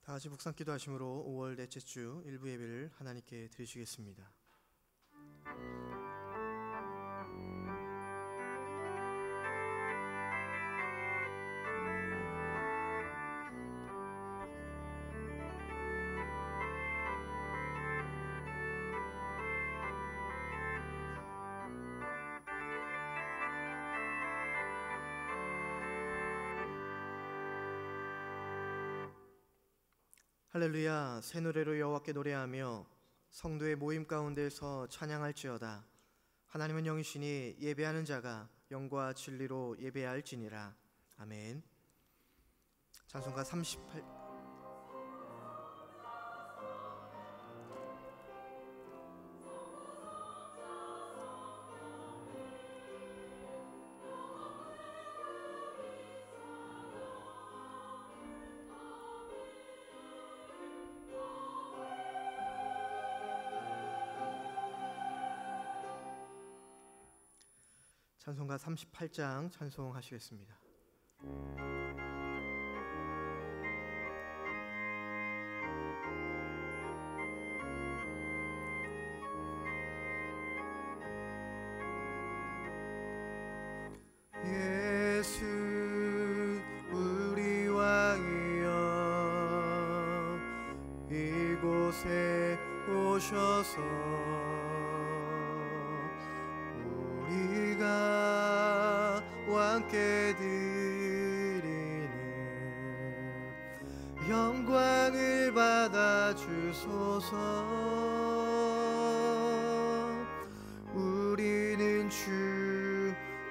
다 같이 묵상 기도하심으로 5월 넷째 주 일부 예배를 하나님께 드리시겠습니다. 할렐루야. 새 노래로 여호와께 노래하며 성도의 모임 가운데서 찬양할지어다. 하나님은 영이시니 예배하는 자가 영과 진리로 예배할지니라. 아멘. 찬송가 38. 찬송가 38장 찬송하시겠습니다. 예수 우리 왕이여 이곳에 오셔서 우리가 왕께 드리는 영광을 받아 주소서. 우리는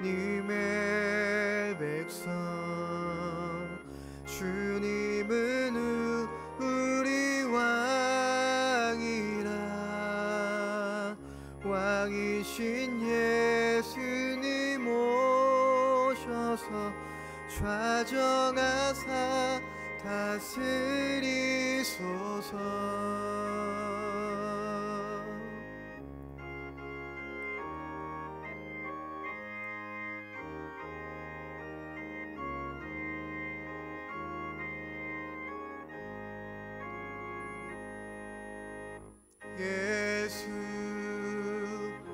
주님의 백성, 주님은 우리 왕이라. 왕이신 예수님 오셔서 좌정하사 다스리소서. 예수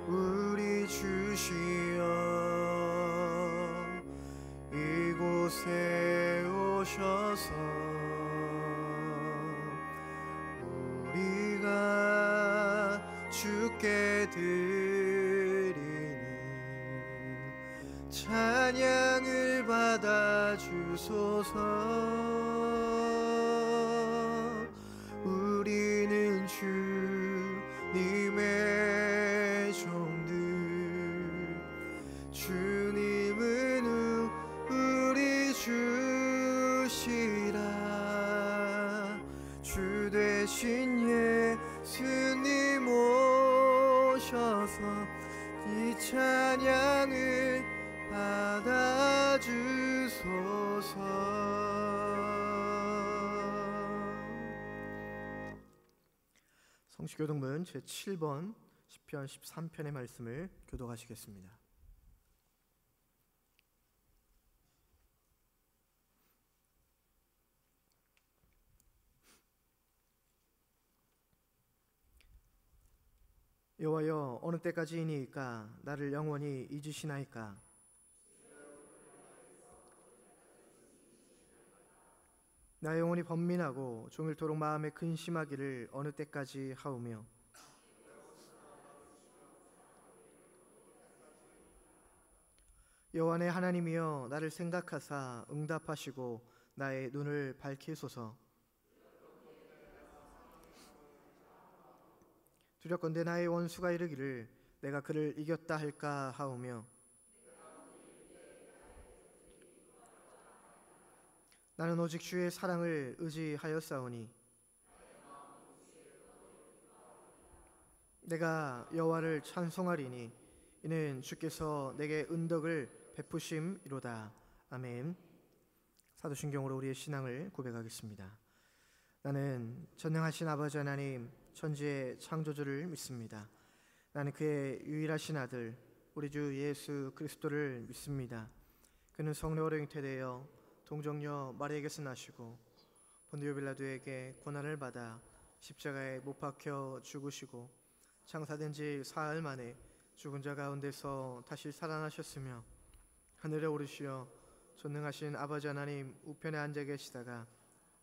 우리 주시여 이곳에 오셔서 우리가 주께 드리는 찬양을 받아 주소서. 우리는 주님의 종들, 주님은 우리 주시라. 주 되신 예수님 오셔서 이 찬양을 받아 주소서. 성시교독문 제7번 시편 13편의 말씀을 교독하시겠습니다. 여호와여 어느 때까지이니까 나를 영원히 잊으시나이까. 나 영혼이 번민하고 종일토록 마음에 근심하기를 어느 때까지 하오며. 여호와 내 하나님이여 나를 생각하사 응답하시고 나의 눈을 밝히소서. 두렵건대 나의 원수가 이르기를 내가 그를 이겼다 할까 하오며. 나는 오직 주의 사랑을 의지하였사오니 내가 여호와를 찬송하리니 이는 주께서 내게 은덕을 베푸심이로다. 아멘. 사도신경으로 우리의 신앙을 고백하겠습니다. 나는 전능하신 아버지 하나님 천지의 창조주를 믿습니다. 나는 그의 유일하신 아들 우리 주 예수 그리스도를 믿습니다. 그는 성령으로 잉태되어 동정녀 마리아에게서 나시고 본디오 빌라도에게 고난을 받아 십자가에 못 박혀 죽으시고 장사된 지 사흘 만에 죽은 자 가운데서 다시 살아나셨으며 하늘에 오르시어 전능하신 아버지 하나님 우편에 앉아 계시다가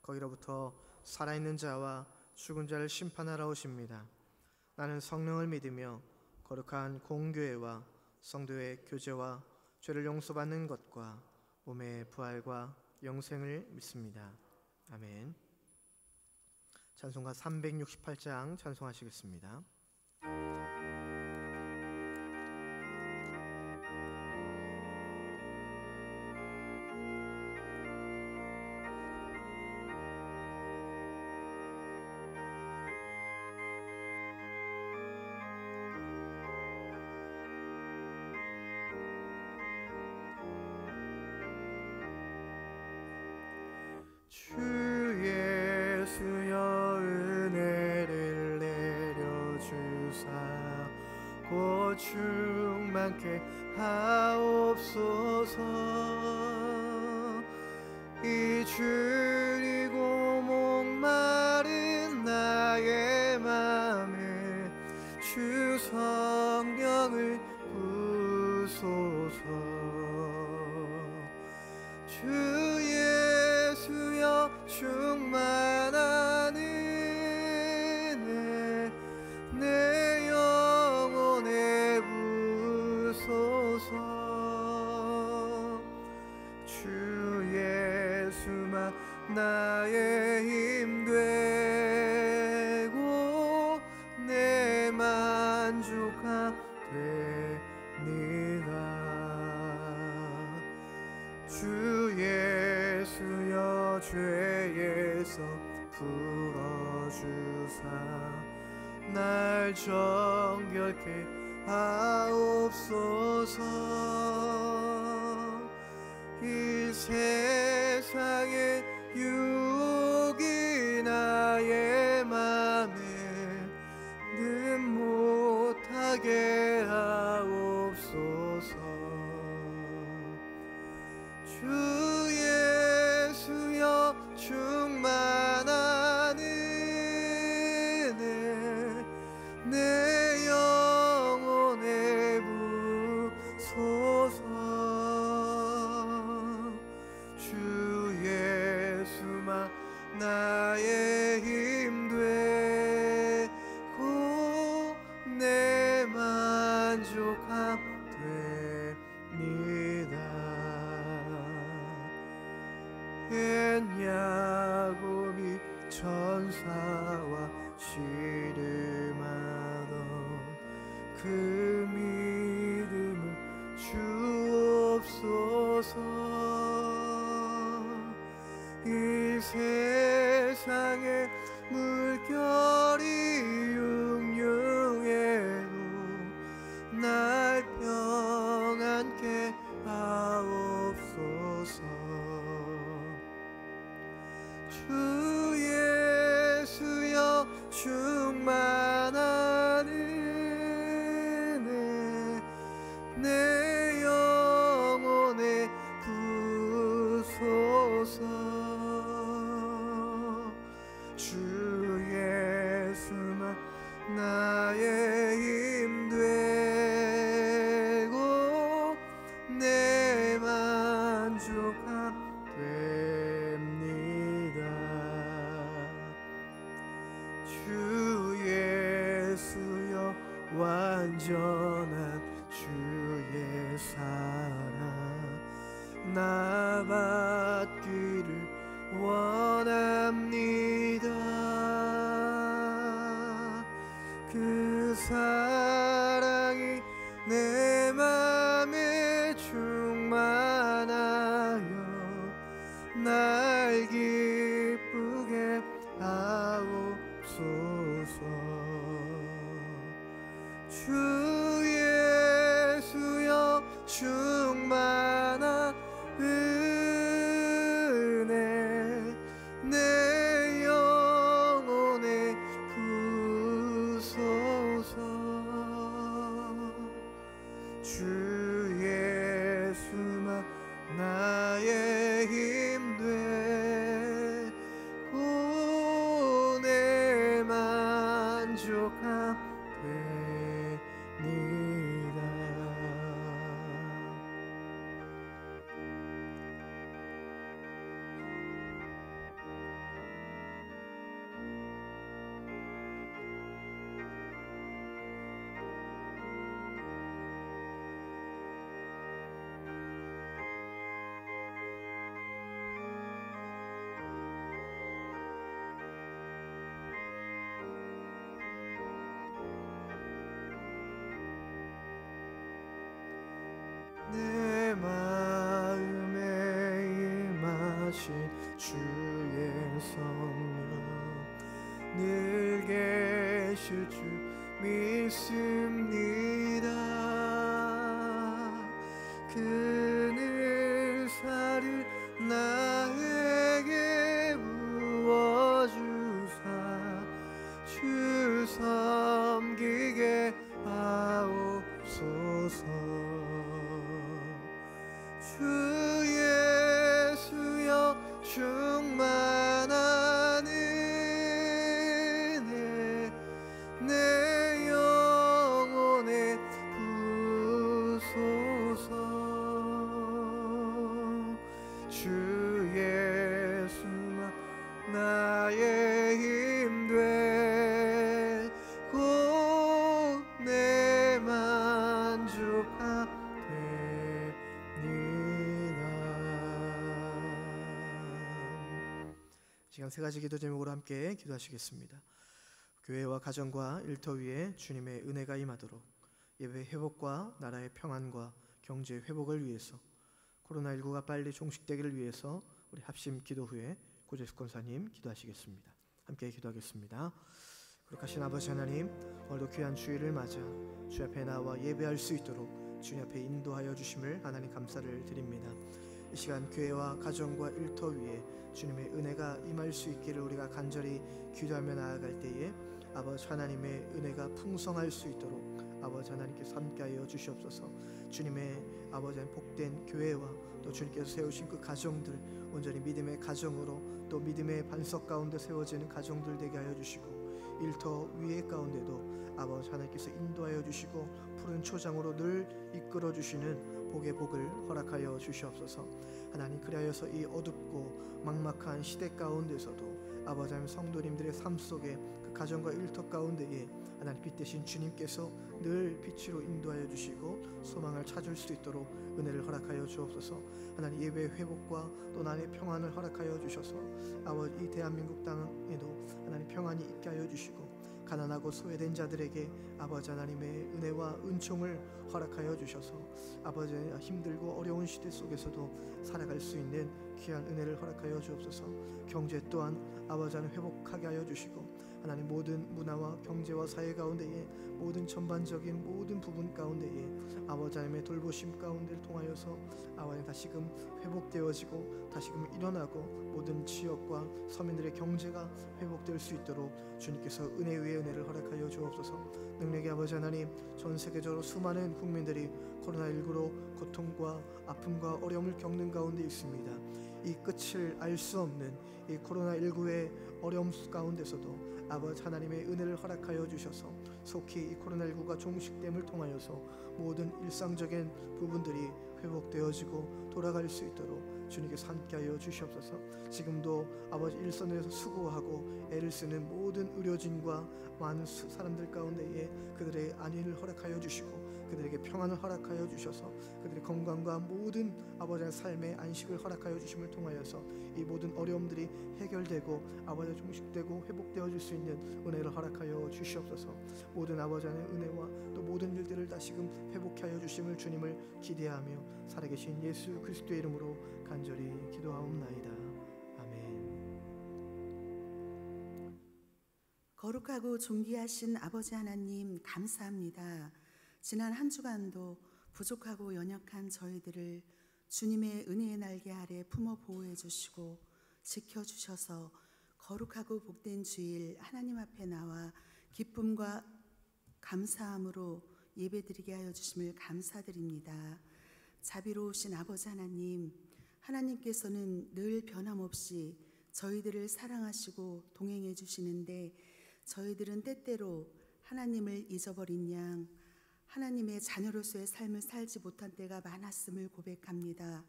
거기로부터 살아있는 자와 죽은 자를 심판하러 오십니다. 나는 성령을 믿으며 거룩한 공교회와 성도의 교제와 죄를 용서받는 것과 몸의 부활과 영생을 믿습니다. 아멘. 찬송가 368장 찬송하시겠습니다. 주 예수여 은혜를 내려주사 곧 충만케 하옵소서. 이 줄이고 목마른 나의 맘에 주 성령을 부소서. 주 예수여 충만한 은혜 내 영혼에 부소서. 주 예수만 나의 힘 되고 내 만족함 되니라. 주 예수여 죄에서 풀어주사 날 정결케 하옵소서. 이 세상의 유혹이 나의 맘에 늘 못하게 하옵소서. 주 예수여 충만한 은혜 내 영혼에 부소서. 주 예수만 나의 힘 되고 내 만족함 됩니다. 옛 야곱이 천사와 씨름하던 그 믿음을 주옵소서. 이 세상의 물결이 융융해도 날 평안케 하옵소서. 주 예수여 충만한 은혜 내 영혼에 부소서. 주 예수만 나의 힘 되고 내 만족함 됩니다. 주 예수여 완전한 주의 사랑 나 받기를 원합니다. 그 사랑이 내 맘에 충만하여 날 기쁘게 하옵소서. 주 예수여 충만한 은혜 내 영혼에 부소서. 주 예수만 나의 힘 되고 내 마음에 임하신 주의 성령 늘 계실 줄 믿습니다. 그늘 살을 나에게 부어주사 주 섬기게 하옵소서. 주 예수여 충만한 은혜 내 영혼에 부소서. 주 예수만 나의 힘 되고 내 만족함 시간 세 가지 기도 제목으로 함께 기도하시겠습니다. 교회와 가정과 일터 위에 주님의 은혜가 임하도록, 예배 회복과 나라의 평안과 경제 회복을 위해서, 코로나19가 빨리 종식되기를 위해서 우리 합심 기도 후에 고재숙 권사님 기도하시겠습니다. 함께 기도하겠습니다. 거룩하신 아버지 하나님, 오늘도 귀한 주일을 맞아 주 앞에 나와 예배할 수 있도록 주님 앞에 인도하여 주심을 하나님 감사를 드립니다. 이 시간 교회와 가정과 일터 위에 주님의 은혜가 임할 수 있기를 우리가 간절히 기도하며 나아갈 때에 아버지 하나님의 은혜가 풍성할 수 있도록 아버지 하나님께서 함께하여 주시옵소서. 주님의 아버지 복된 교회와 또 주님께서 세우신 그 가정들 온전히 믿음의 가정으로 또 믿음의 반석 가운데 세워지는 가정들 되게 하여 주시고, 일터 위에 가운데도 아버지 하나님께서 인도하여 주시고 푸른 초장으로 늘 이끌어 주시는 복의 복을 허락하여 주시옵소서. 하나님, 그리하여서 이 어둡고 막막한 시대 가운데서도 아버지 하나님 성도님들의 삶 속에 그 가정과 일터 가운데에 하나님 빛 대신 주님께서 늘 빛으로 인도하여 주시고 소망을 찾을 수 있도록 은혜를 허락하여 주옵소서. 하나님, 예배 회복과 또 나의 평안을 허락하여 주셔서 아버지 이 대한민국 땅에도 하나님 평안이 있게 하여 주시고, 가난하고 소외된 자들에게 아버지 하나님의 은혜와 은총을 허락하여 주셔서 아버지 힘들고 어려운 시대 속에서도 살아갈 수 있는 귀한 은혜를 허락하여 주옵소서. 경제 또한 아버지 하나님 회복하게 하여 주시고, 하나님 모든 문화와 경제와 사회 가운데에 모든 전반적인 모든 부분 가운데에 아버지 하나님의 돌보심 가운데를 통하여서 아버지 다시금 회복되어지고 다시금 일어나고 모든 지역과 서민들의 경제가 회복될 수 있도록 주님께서 은혜 위에 은혜를 허락하여 주옵소서. 능력의 아버지 하나님, 전 세계적으로 수많은 국민들이 코로나19로 고통과 아픔과 어려움을 겪는 가운데 있습니다. 이 끝을 알 수 없는 이 코로나19의 어려움 가운데서도 아버지 하나님의 은혜를 허락하여 주셔서 속히 이 코로나19가 종식됨을 통하여서 모든 일상적인 부분들이 회복되어지고 돌아갈 수 있도록 주님께서 함께하여 주시옵소서. 지금도 아버지 일선에서 수고하고 애를 쓰는 모든 의료진과 많은 사람들 가운데에 그들의 안위를 허락하여 주시고 그들에게 평안을 허락하여 주셔서 그들의 건강과 모든 아버지의 삶의 안식을 허락하여 주심을 통하여서 이 모든 어려움들이 해결되고 아버지의 종식되고 회복되어질 수 있는 은혜를 허락하여 주시옵소서. 모든 아버지의 은혜와 또 모든 일들을 다시금 회복해 하여 주심을 주님을 기대하며 살아계신 예수 그리스도의 이름으로 간절히 기도하옵나이다. 아멘. 거룩하고 존귀하신 아버지 하나님, 감사합니다. 지난 한 주간도 부족하고 연약한 저희들을 주님의 은혜의 날개 아래 품어 보호해 주시고 지켜주셔서 거룩하고 복된 주일 하나님 앞에 나와 기쁨과 감사함으로 예배드리게 하여 주심을 감사드립니다. 자비로우신 아버지 하나님, 하나님께서는 늘 변함없이 저희들을 사랑하시고 동행해 주시는데 저희들은 때때로 하나님을 잊어버린 양, 하나님의 자녀로서의 삶을 살지 못한 때가 많았음을 고백합니다.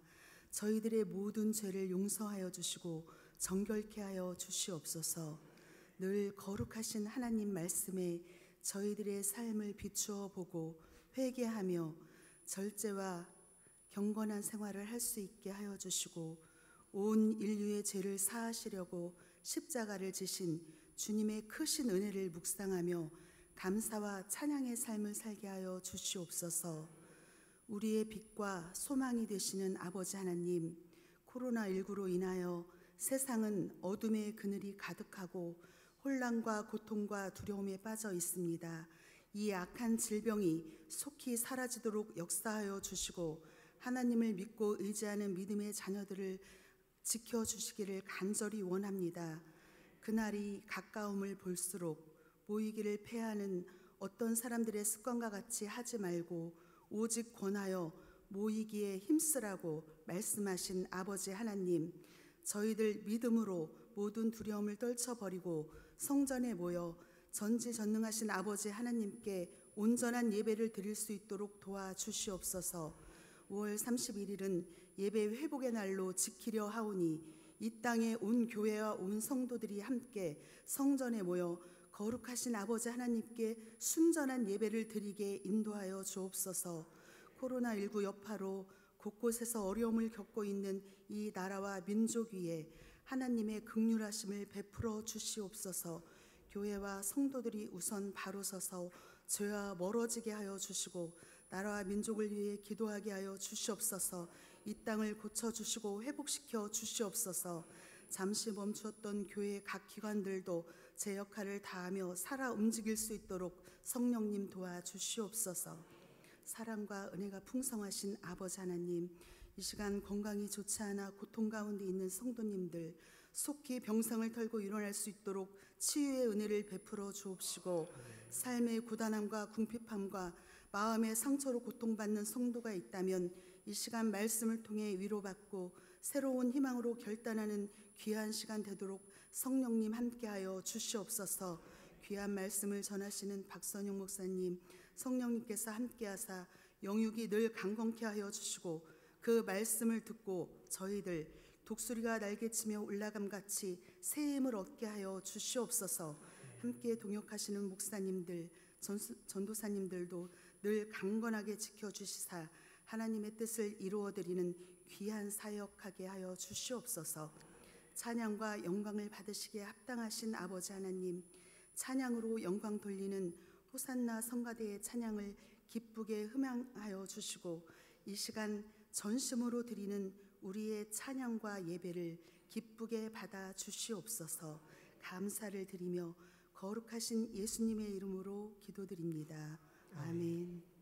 저희들의 모든 죄를 용서하여 주시고 정결케 하여 주시옵소서. 늘 거룩하신 하나님 말씀에 저희들의 삶을 비추어 보고 회개하며 절제와 경건한 생활을 할 수 있게 하여 주시고, 온 인류의 죄를 사하시려고 십자가를 지신 주님의 크신 은혜를 묵상하며 감사와 찬양의 삶을 살게 하여 주시옵소서. 우리의 빛과 소망이 되시는 아버지 하나님, 코로나19로 인하여 세상은 어둠의 그늘이 가득하고 혼란과 고통과 두려움에 빠져 있습니다. 이 악한 질병이 속히 사라지도록 역사하여 주시고 하나님을 믿고 의지하는 믿음의 자녀들을 지켜주시기를 간절히 원합니다. 그날이 가까움을 볼수록 모이기를 패하는 어떤 사람들의 습관과 같이 하지 말고 오직 권하여 모이기에 힘쓰라고 말씀하신 아버지 하나님, 저희들 믿음으로 모든 두려움을 떨쳐버리고 성전에 모여 전지전능하신 아버지 하나님께 온전한 예배를 드릴 수 있도록 도와주시옵소서. 5월 31일은 예배 회복의 날로 지키려 하오니 이 땅에 온 교회와 온 성도들이 함께 성전에 모여 거룩하신 아버지 하나님께 순전한 예배를 드리게 인도하여 주옵소서. 코로나19 여파로 곳곳에서 어려움을 겪고 있는 이 나라와 민족 위에 하나님의 긍휼하심을 베풀어 주시옵소서. 교회와 성도들이 우선 바로 서서 죄와 멀어지게 하여 주시고 나라와 민족을 위해 기도하게 하여 주시옵소서. 이 땅을 고쳐주시고 회복시켜 주시옵소서. 잠시 멈추었던 교회의 각 기관들도 제 역할을 다하며 살아 움직일 수 있도록 성령님 도와주시옵소서. 사랑과 은혜가 풍성하신 아버지 하나님, 이 시간 건강이 좋지 않아 고통 가운데 있는 성도님들 속히 병상을 털고 일어날 수 있도록 치유의 은혜를 베풀어 주옵시고, 삶의 고단함과 궁핍함과 마음의 상처로 고통받는 성도가 있다면 이 시간 말씀을 통해 위로받고 새로운 희망으로 결단하는 귀한 시간 되도록 성령님 함께하여 주시옵소서. 귀한 말씀을 전하시는 박선영 목사님, 성령님께서 함께하사 영육이 늘 강건케 하여 주시고 그 말씀을 듣고 저희들 독수리가 날개치며 올라감같이 새 힘을 얻게 하여 주시옵소서. 함께 동역하시는 목사님들, 전도사님들도 늘 강건하게 지켜주시사 하나님의 뜻을 이루어드리는 귀한 사역하게 하여 주시옵소서. 찬양과 영광을 받으시기에 합당하신 아버지 하나님, 찬양으로 영광 돌리는 호산나 성가대의 찬양을 기쁘게 흠양하여 주시고 이 시간 전심으로 드리는 우리의 찬양과 예배를 기쁘게 받아 주시옵소서. 감사를 드리며 거룩하신 예수님의 이름으로 기도드립니다. 아멘.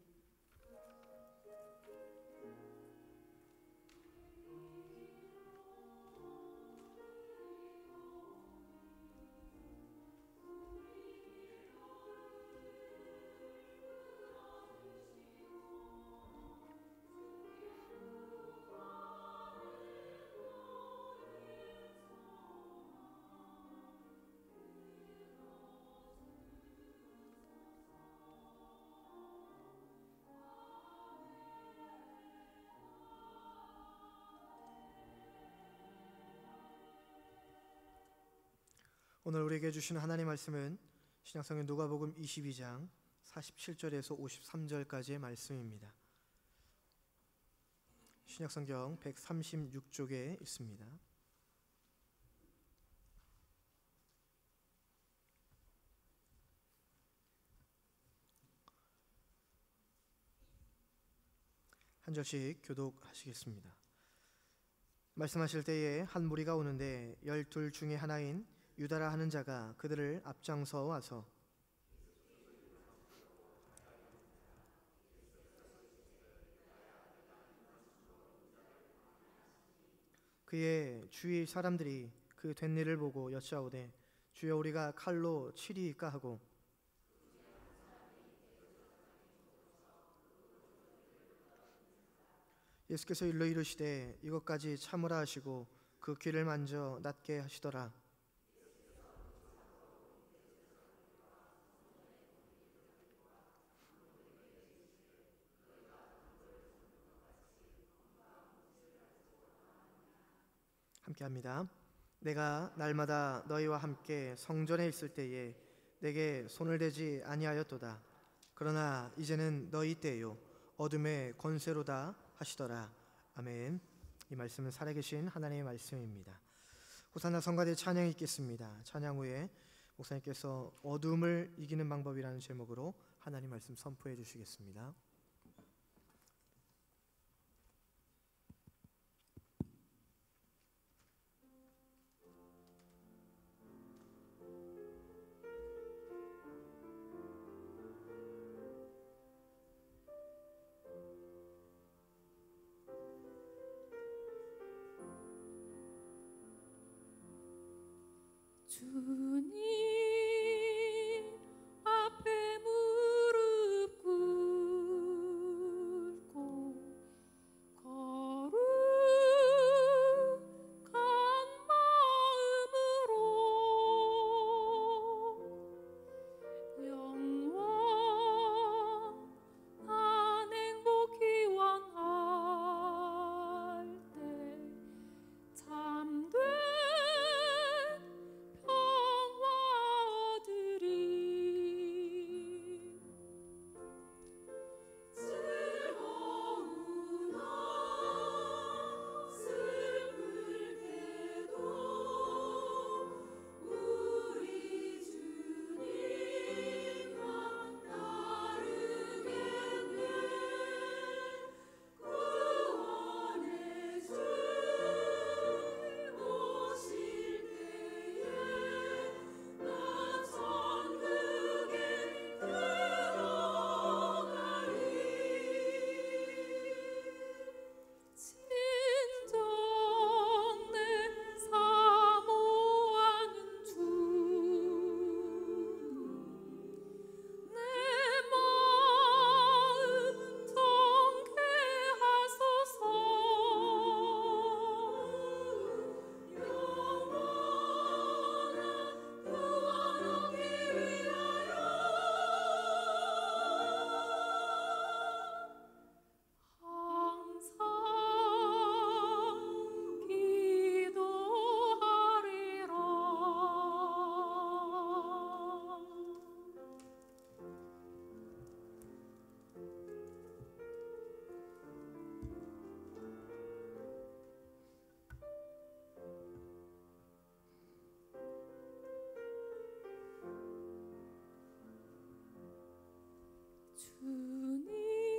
오늘 우리에게 주신 하나님 말씀은 신약성경 누가복음 22장 47절에서 53절까지의 말씀입니다. 신약성경 136쪽에 있습니다. 한 절씩 교독하시겠습니다. 말씀하실 때에 한 무리가 오는데 12 중에 하나인 유다라 하는 자가 그들을 앞장서 와서 그의 주위 사람들이 그 된 일을 보고 여짜오되 주여 우리가 칼로 치리이까 하고 예수께서 일러 이르시되 이것까지 참으라 하시고 그 귀를 만져 낫게 하시더라. 함께합니다. 내가 날마다 너희와 함께 성전에 있을 때에 내게 손을 대지 아니하였도다. 그러나 이제는 너희 때요 어둠의 권세로다 하시더라. 아멘. 이 말씀은 살아계신 하나님의 말씀입니다. 호산나 성가대 찬양이 있겠습니다. 찬양 후에 목사님께서 어둠을 이기는 방법이라는 제목으로 하나님 말씀 선포해 주시겠습니다. 주님 앞에 무릎 꿇고 거룩한 마음으로 영원한 행복 기원할 때 참된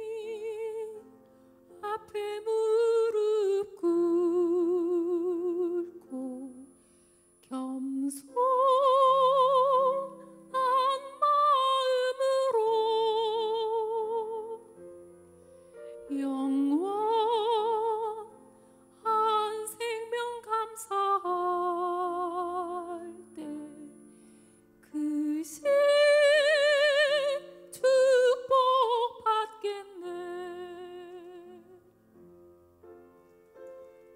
주님 앞에 무릎 꿇고 겸손한 마음으로 영원한 생명 감사할 때 그 신 축복 받겠네.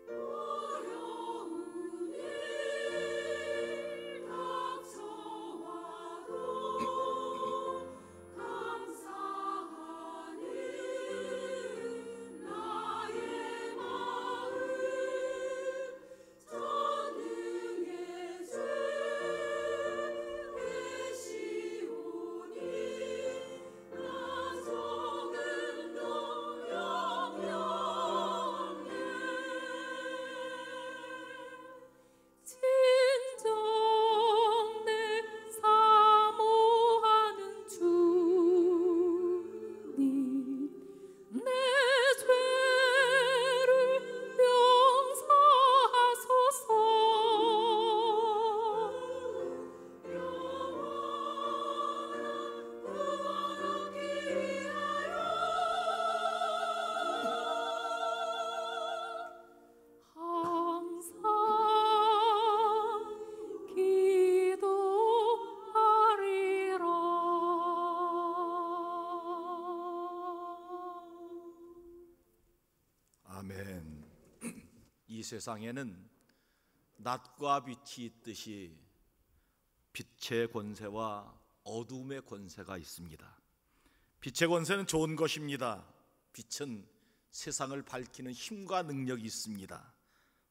어려운 일 닥쳐와도 감사하는 나의 마음 전능의 주 계시오니 나 조금도 염려 없네. 진정 내 사모하는 주님 내 죄를 용서하소서. 영원한 구원 얻기 위하여 항상 기도하리라. 아멘. 이 세상에는 낮과 빛이 있듯이 빛의 권세와 어둠의 권세가 있습니다. 빛의 권세는 좋은 것입니다. 빛은 세상을 밝히는 힘과 능력이 있습니다.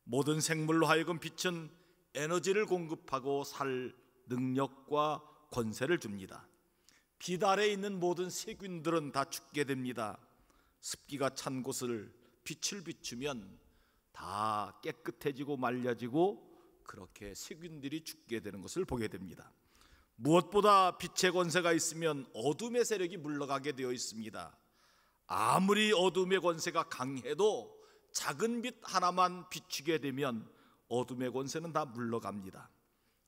모든 생물로 하여금 빛은 에너지를 공급하고 살 능력과 권세를 줍니다. 빛 아래에 있는 모든 세균들은 다 죽게 됩니다. 습기가 찬 곳을 빛을 비추면 다 깨끗해지고 말려지고 그렇게 세균들이 죽게 되는 것을 보게 됩니다. 무엇보다 빛의 권세가 있으면 어둠의 세력이 물러가게 되어 있습니다. 아무리 어둠의 권세가 강해도 작은 빛 하나만 비추게 되면 어둠의 권세는 다 물러갑니다.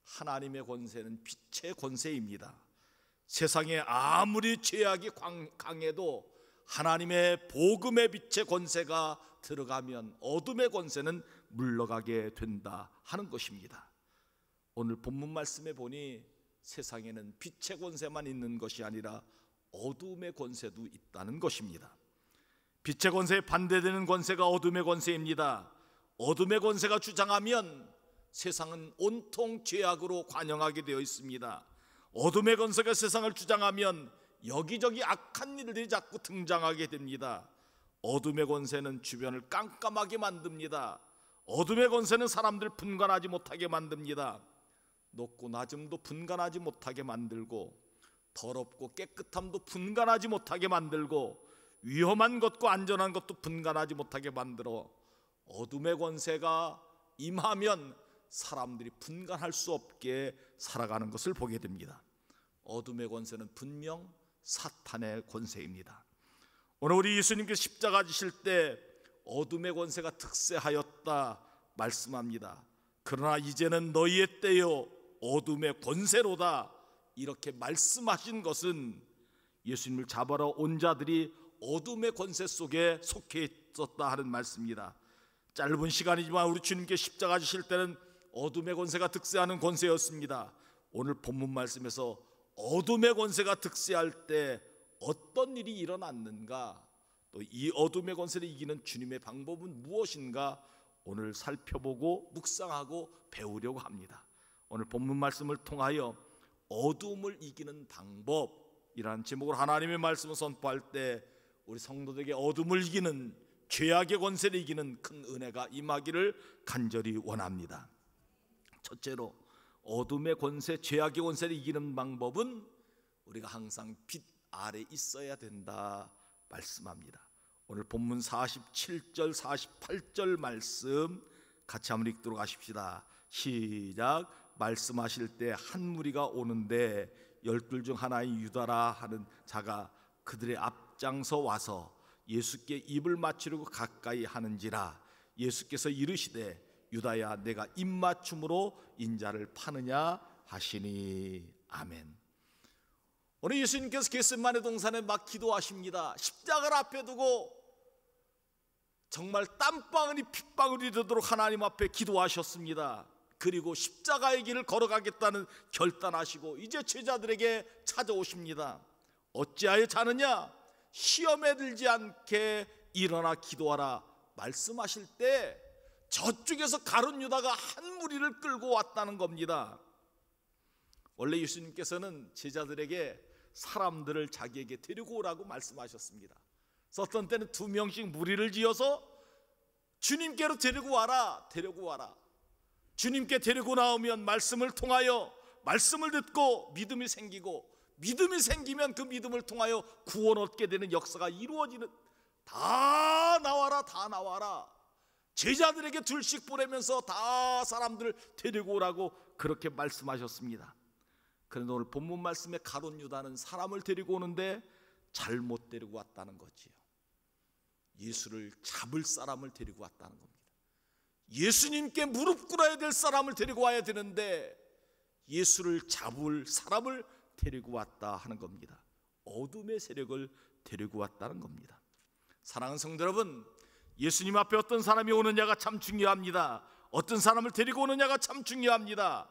하나님의 권세는 빛의 권세입니다. 세상에 아무리 죄악이 강해도 하나님의 복음의 빛의 권세가 들어가면 어둠의 권세는 물러가게 된다 하는 것입니다. 오늘 본문 말씀에 보니 세상에는 빛의 권세만 있는 것이 아니라 어둠의 권세도 있다는 것입니다. 빛의 권세에 반대되는 권세가 어둠의 권세입니다. 어둠의 권세가 주장하면 세상은 온통 죄악으로 관영하게 되어 있습니다. 어둠의 권세가 세상을 주장하면 여기저기 악한 일들이 자꾸 등장하게 됩니다. 어둠의 권세는 주변을 깜깜하게 만듭니다. 어둠의 권세는 사람들 분간하지 못하게 만듭니다. 높고 낮음도 분간하지 못하게 만들고 더럽고 깨끗함도 분간하지 못하게 만들고 위험한 것과 안전한 것도 분간하지 못하게 만들어 어둠의 권세가 임하면 사람들이 분간할 수 없게 살아가는 것을 보게 됩니다. 어둠의 권세는 분명 사탄의 권세입니다. 오늘 우리 예수님께서 십자가 지실 때 어둠의 권세가 득세하였다 말씀합니다. 그러나 이제는 너희의 때요 어둠의 권세로다 이렇게 말씀하신 것은 예수님을 잡아러 온 자들이 어둠의 권세 속에 속해 있었다 하는 말씀입니다. 짧은 시간이지만 우리 주님께 십자가 지실 때는 어둠의 권세가 득세하는 권세였습니다. 오늘 본문 말씀에서 어둠의 권세가 득세할 때 어떤 일이 일어났는가, 또 이 어둠의 권세를 이기는 주님의 방법은 무엇인가 오늘 살펴보고 묵상하고 배우려고 합니다. 오늘 본문 말씀을 통하여 어둠을 이기는 방법이라는 제목으로 하나님의 말씀을 선포할 때 우리 성도들에게 어둠을 이기는 죄악의 권세를 이기는 큰 은혜가 임하기를 간절히 원합니다. 첫째로 어둠의 권세, 죄악의 권세를 이기는 방법은 우리가 항상 빛 아래 있어야 된다 말씀합니다. 오늘 본문 47절 48절 말씀 같이 한번 읽도록 하십시다. 시작. 말씀하실 때 한 무리가 오는데 12 중 하나인 유다라 하는 자가 그들의 앞장서 와서 예수께 입을 맞추려고 가까이 하는지라 예수께서 이르시되 유다야 내가 입맞춤으로 인자를 파느냐 하시니. 아멘. 오늘 예수님께서 겟세마네 동산에 막 기도하십니다. 십자가를 앞에 두고 정말 땀방울이 핏방울이 되도록 하나님 앞에 기도하셨습니다. 그리고 십자가의 길을 걸어가겠다는 결단하시고 이제 제자들에게 찾아오십니다. 어찌하여 자느냐? 시험에 들지 않게 일어나 기도하라 말씀하실 때 저쪽에서 가룟 유다가 한 무리를 끌고 왔다는 겁니다. 원래 예수님께서는 제자들에게 사람들을 자기에게 데리고 오라고 말씀하셨습니다. 그래서 어떤 때는 2명씩 무리를 지어서 주님께로 데리고 와라, 데리고 와라. 주님께 데리고 나오면 말씀을 통하여 말씀을 듣고 믿음이 생기고 믿음이 생기면 그 믿음을 통하여 구원 얻게 되는 역사가 이루어지는, 다 나와라, 다 나와라. 제자들에게 둘씩 보내면서 다 사람들을 데리고 오라고 그렇게 말씀하셨습니다. 그런데 오늘 본문 말씀에 가룟 유다는 사람을 데리고 오는데 잘못 데리고 왔다는 거지요. 예수를 잡을 사람을 데리고 왔다는 겁니다. 예수님께 무릎 꿇어야 될 사람을 데리고 와야 되는데 예수를 잡을 사람을 데리고 왔다 하는 겁니다. 어둠의 세력을 데리고 왔다는 겁니다. 사랑하는 성도 여러분, 예수님 앞에 어떤 사람이 오느냐가 참 중요합니다. 어떤 사람을 데리고 오느냐가 참 중요합니다.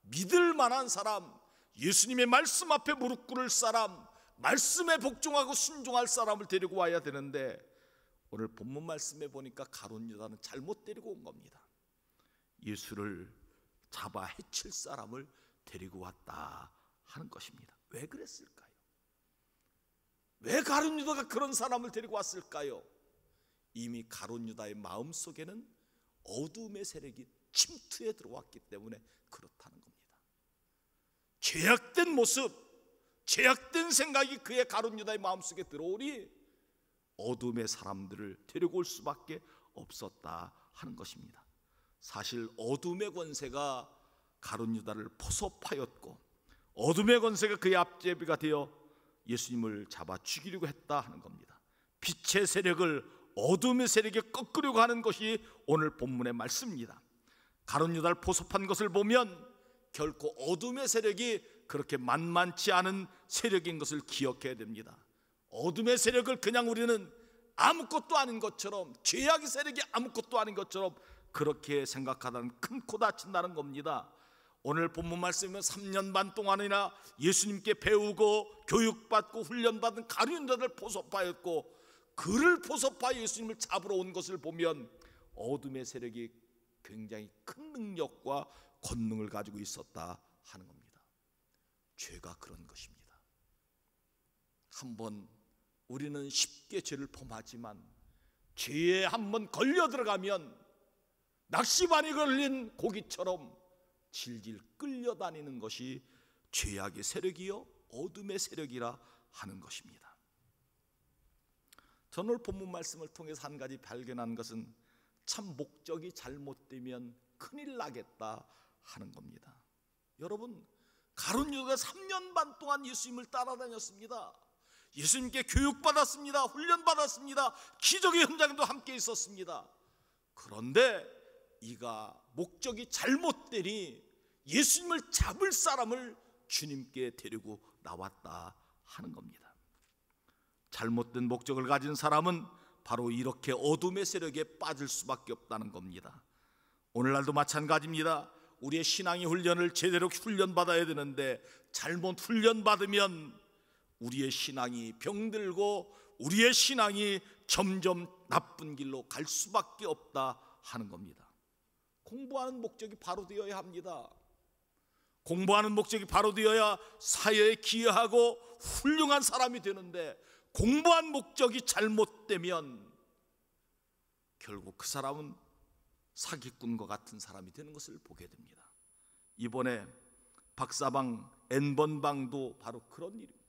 믿을 만한 사람, 예수님의 말씀 앞에 무릎 꿇을 사람, 말씀에 복종하고 순종할 사람을 데리고 와야 되는데 오늘 본문 말씀에 보니까 가룟 유다는 잘못 데리고 온 겁니다. 예수를 잡아 해칠 사람을 데리고 왔다 하는 것입니다. 왜 그랬을까요? 왜 가룟 유다가 그런 사람을 데리고 왔을까요? 이미 가룟 유다의 마음속에는 어둠의 세력이 침투해 들어왔기 때문에 그렇다는 겁니다. 죄악된 모습, 죄악된 생각이 그의 가룟 유다의 마음속에 들어오니 어둠의 사람들을 데리고 올 수밖에 없었다 하는 것입니다. 사실 어둠의 권세가 가룟 유다를 포섭하였고 어둠의 권세가 그의 앞제비가 되어 예수님을 잡아 죽이려고 했다 하는 겁니다. 빛의 세력을 어둠의 세력에 꺾으려고 하는 것이 오늘 본문의 말씀입니다. 가룟 유다를 포섭한 것을 보면 결코 어둠의 세력이 그렇게 만만치 않은 세력인 것을 기억해야 됩니다. 어둠의 세력을 그냥 우리는 아무것도 아닌 것처럼, 죄악의 세력이 아무것도 아닌 것처럼 그렇게 생각하다는 큰 코 다친다는 겁니다. 오늘 본문 말씀이면 3년 반 동안이나 예수님께 배우고 교육받고 훈련받은 가룟 유다를 포섭하였고 그를 포섭하여 예수님을 잡으러 온 것을 보면 어둠의 세력이 굉장히 큰 능력과 권능을 가지고 있었다 하는 겁니다. 죄가 그런 것입니다. 한번 우리는 쉽게 죄를 범하지만 죄에 한번 걸려 들어가면 낚시반이 걸린 고기처럼 질질 끌려다니는 것이 죄악의 세력이요 어둠의 세력이라 하는 것입니다. 저는 오늘 본문 말씀을 통해서 한 가지 발견한 것은 참 목적이 잘못되면 큰일 나겠다 하는 겁니다. 여러분, 가룟 유다가 3년 반 동안 예수님을 따라다녔습니다. 예수님께 교육받았습니다. 훈련받았습니다. 기적의 현장도 함께 있었습니다. 그런데 이가 목적이 잘못되니 예수님을 잡을 사람을 주님께 데리고 나왔다 하는 겁니다. 잘못된 목적을 가진 사람은 바로 이렇게 어둠의 세력에 빠질 수밖에 없다는 겁니다. 오늘날도 마찬가지입니다. 우리의 신앙의 훈련을 제대로 훈련받아야 되는데 잘못 훈련받으면 우리의 신앙이 병들고 우리의 신앙이 점점 나쁜 길로 갈 수밖에 없다 하는 겁니다. 공부하는 목적이 바로 되어야 합니다. 공부하는 목적이 바로 되어야 사회에 기여하고 훌륭한 사람이 되는데 공부한 목적이 잘못되면 결국 그 사람은 사기꾼과 같은 사람이 되는 것을 보게 됩니다. 이번에 박사방, N번방도 바로 그런 일입니다.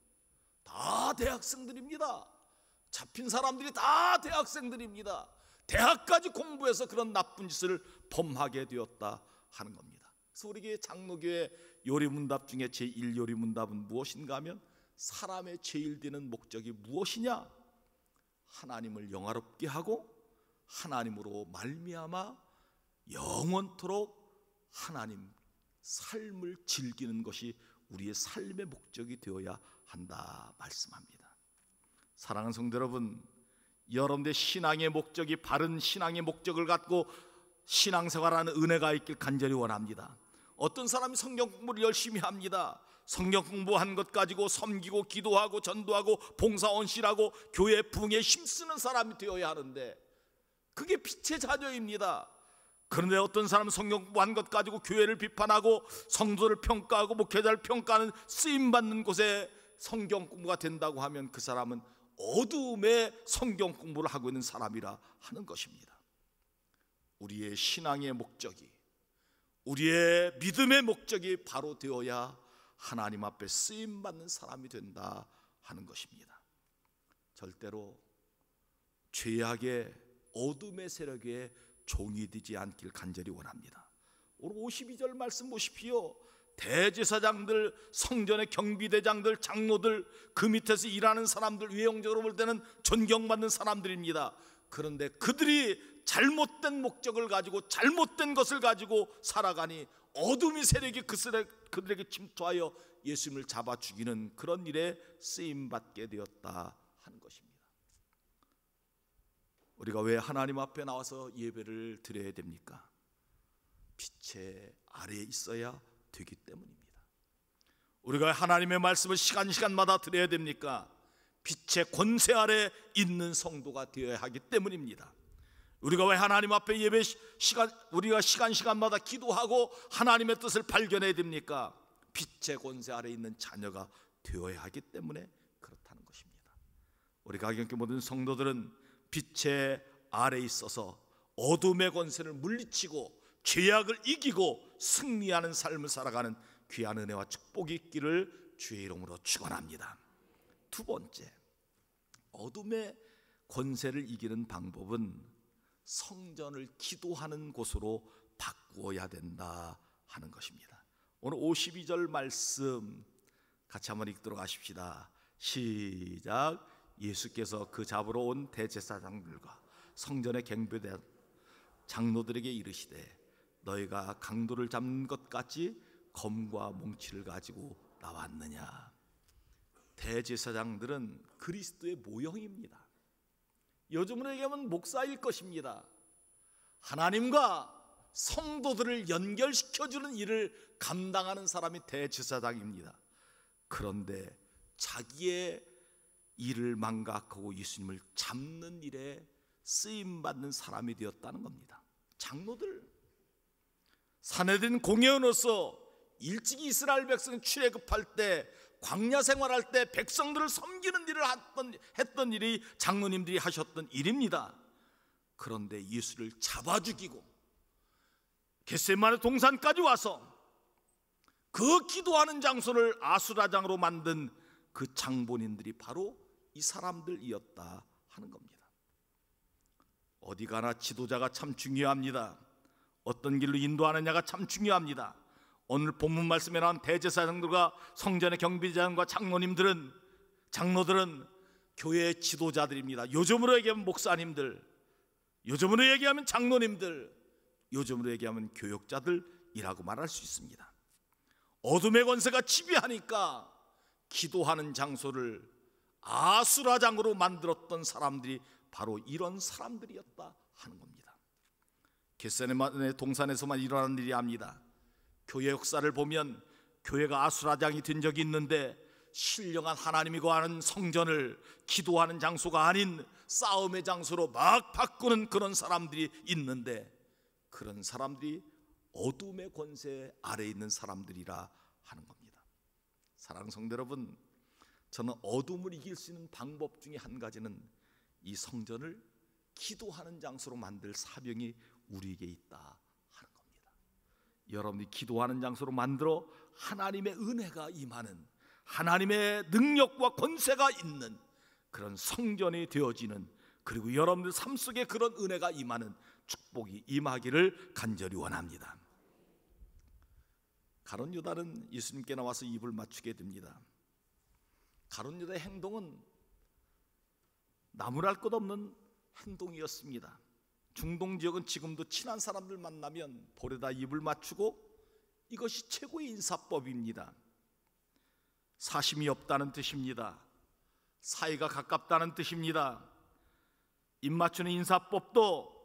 다 대학생들입니다. 잡힌 사람들이 다 대학생들입니다. 대학까지 공부해서 그런 나쁜 짓을 범하게 되었다 하는 겁니다. 그래서 우리 교회 장로교회 요리문답 중에 제1요리문답은 무엇인가 하면 사람의 제일 되는 목적이 무엇이냐? 하나님을 영화롭게 하고 하나님으로 말미암아 영원토록 하나님 삶을 즐기는 것이 우리의 삶의 목적이 되어야 한다 말씀합니다. 사랑하는 성도 여러분, 여러분의 신앙의 목적이 바른 신앙의 목적을 갖고 신앙생활하는 은혜가 있길 간절히 원합니다. 어떤 사람이 성경 공부를 열심히 합니다. 성경 공부한 것 가지고 섬기고 기도하고 전도하고 봉사 헌신하고 교회 부흥에 힘쓰는 사람이 되어야 하는데 그게 빛의 자녀입니다. 그런데 어떤 사람은 성경 공부한 것 가지고 교회를 비판하고 성도를 평가하고 목회자를 평가하는 쓰임받는 곳에 성경 공부가 된다고 하면 그 사람은 어두움의 성경 공부를 하고 있는 사람이라 하는 것입니다. 우리의 신앙의 목적이, 우리의 믿음의 목적이 바로 되어야 하나님 앞에 쓰임받는 사람이 된다 하는 것입니다. 절대로 죄악의 어둠의 세력에 종이 되지 않길 간절히 원합니다. 오늘 52절 말씀 보십시오. 대제사장들, 성전의 경비대장들, 장로들, 그 밑에서 일하는 사람들, 외형적으로 볼 때는 존경받는 사람들입니다. 그런데 그들이 잘못된 목적을 가지고 잘못된 것을 가지고 살아가니 어둠의 세력이 그들에게 침투하여 예수님을 잡아 죽이는 그런 일에 쓰임받게 되었다 하는 것입니다. 우리가 왜 하나님 앞에 나와서 예배를 드려야 됩니까? 빛의 아래에 있어야 되기 때문입니다. 우리가 하나님의 말씀을 시간마다 드려야 됩니까? 빛의 권세 아래 있는 성도가 되어야 하기 때문입니다. 우리가 왜 하나님 앞에 예배 시간, 우리가 시간마다 기도하고 하나님의 뜻을 발견해야 됩니까? 빛의 권세 아래 있는 자녀가 되어야 하기 때문에 그렇다는 것입니다. 우리 가경교 모든 성도들은 빛의 아래 있어서 어둠의 권세를 물리치고 죄악을 이기고 승리하는 삶을 살아가는 귀한 은혜와 축복이 있기를 주의 이름으로 축원합니다. 두 번째, 어둠의 권세를 이기는 방법은 성전을 기도하는 곳으로 바꾸어야 된다 하는 것입니다. 오늘 52절 말씀 같이 한번 읽도록 하십시다. 시작. 예수께서 그 잡으러 온 대제사장들과 성전의 경배대 장로들에게 이르시되 너희가 강도를 잡는 것 같이 검과 몽치를 가지고 나왔느냐. 대제사장들은 그리스도의 모형입니다. 요즘으로 얘기하면 목사일 것입니다. 하나님과 성도들을 연결시켜주는 일을 감당하는 사람이 대제사장입니다. 그런데 자기의 일을 망각하고 예수님을 잡는 일에 쓰임받는 사람이 되었다는 겁니다. 장로들, 산헤드린 공회원으로서 일찍이 이스라엘 백성 출애굽할 때, 광야 생활할 때 백성들을 섬기는 일을 했던 일이 장로님들이 하셨던 일입니다. 그런데 예수를 잡아 죽이고 겟세마네 동산까지 와서 그 기도하는 장소를 아수라장으로 만든 그 장본인들이 바로 이 사람들이었다 하는 겁니다. 어디 가나 지도자가 참 중요합니다. 어떤 길로 인도하느냐가 참 중요합니다. 오늘 본문 말씀에 나온 대제사장들과 성전의 경비장과 장로들은 교회의 지도자들입니다. 요즘으로 얘기하면 목사님들, 요즘으로 얘기하면 장로님들, 요즘으로 얘기하면 교역자들이라고 말할 수 있습니다. 어둠의 권세가 지배하니까 기도하는 장소를 아수라장으로 만들었던 사람들이 바로 이런 사람들이었다 하는 겁니다. 겟세마네 동산에서만 일어나는 일이 아닙니다. 교회 역사를 보면 교회가 아수라장이 된 적이 있는데 신령한 하나님이 거하는 성전을 기도하는 장소가 아닌 싸움의 장소로 막 바꾸는 그런 사람들이 있는데, 그런 사람들이 어둠의 권세 아래에 있는 사람들이라 하는 겁니다. 사랑하는 성도 여러분, 저는 어둠을 이길 수 있는 방법 중에 한 가지는 이 성전을 기도하는 장소로 만들 사명이 우리에게 있다 하는 겁니다. 여러분이 기도하는 장소로 만들어 하나님의 은혜가 임하는, 하나님의 능력과 권세가 있는 그런 성전이 되어지는, 그리고 여러분들 삶 속에 그런 은혜가 임하는 축복이 임하기를 간절히 원합니다. 가룟 유다는 예수님께 나와서 입을 맞추게 됩니다. 가룟 유다의 행동은 나무랄 것 없는 행동이었습니다. 중동 지역은 지금도 친한 사람들 만나면 볼에다 입을 맞추고 이것이 최고의 인사법입니다. 사심이 없다는 뜻입니다. 사이가 가깝다는 뜻입니다. 입 맞추는 인사법도